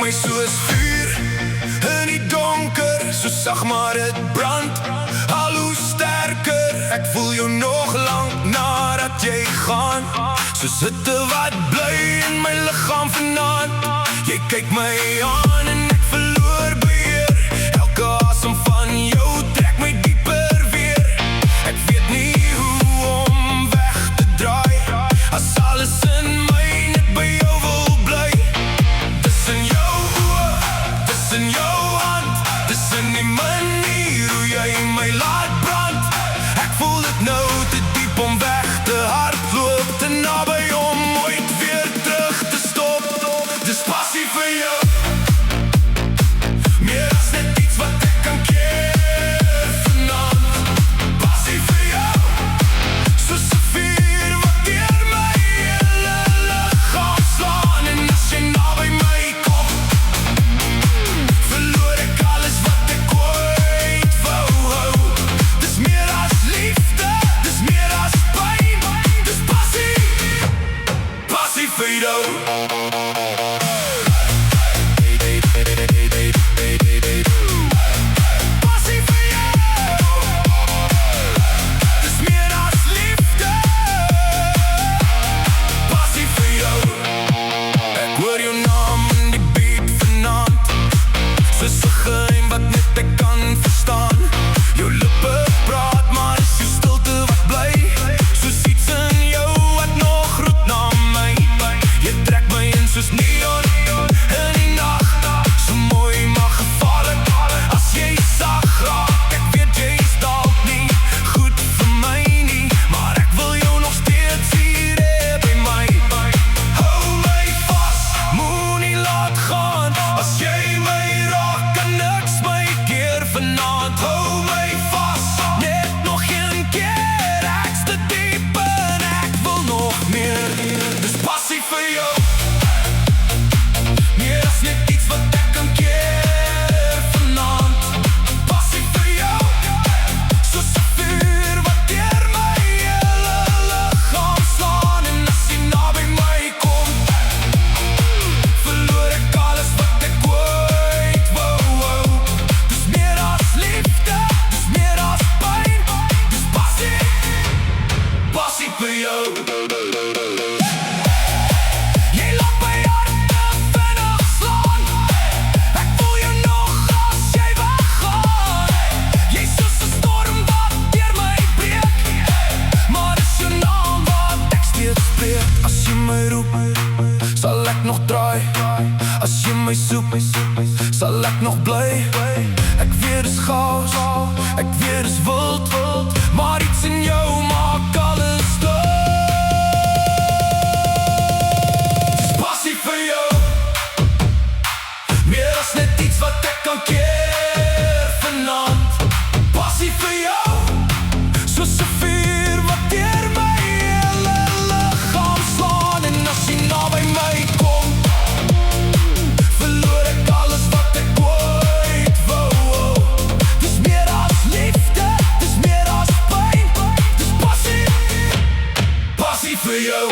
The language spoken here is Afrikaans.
my soos vuur in die donker, so sag maar het brand al hoe sterker. Ek voel jou nog lang nadat jy gaan, soos hitte wat bly in my lichaam vanaand. Jy kyk my aan en ek verloor beheer, elke asem van jou trek my dieper weer. Ek weet nie hoe om weg te draai, as alles in my net by jou wil bly. Dis in jou oë, dis in jou hand, dis in die manier hoe jy my laat brand. Ek voel dit nou te diep om weg te hardloop, te naby om ooit weer terug te stop. Dis passie vir jou, meer as net iets wat ek kan keer vanaand. Passie vir jou, soos 'n vuur wat deur my hele lichaam slaan. En as jy naby my kom, verloor ek alles wat ek ooit wou hou. Dis meer as liefde, dis meer as pyn, dis passie, passie vir jou. Soos 'n geheim wat net ek kan verstaan. Jou lippe praat, maar is jou stilte wat bly. Soos iets in jou wat nog roep na my. Jy trek my in soos neon in die nacht. So mooi maar gevaarlik, as jy sag raak. Ek weet jy's dalk nie goed vir my nie, maar ek wil jou nog steeds hier hê by my. Hou my vas, moenie laat gaan, as jy my raak kan niks my keer vanaand. Hou my vas, net nog een keer, ek's te diep en ek wil nog meer. Dis passie vir jou, meer as net iets wat ek kan keer vanaand. Passie vir jou, soos 'n vuur wat deur my hele lichaam slaan. En as jy naby my kom, verloor ek alles wat ek ooit wou hou. Dis meer as liefde, dis meer as pyn, dis passie, passie vir jou. Jy laat my hart te vinnig slaan, ek voel jou nog as jy weggaan. Jy's soos 'n storm wat deur my breek, maar dis jou naam wat ek steeds spreek. As jy my roep, sal ek nog draai, as jy my soek, sal ek nog bly. Ek weet dis chaos, ek weet dis wild, maar iets in jou maak alles stil. Dis passie vir jou, meer as net iets wat ek kan keer vanaand. Passie vir jou, soos 'n vuur wat deur my hele lichaam slaan. En as jy naby my kom, verloor ek alles wat ek ooit wou hou. Dis meer as liefde, dis meer as pyn, dis passie, passie vir jou.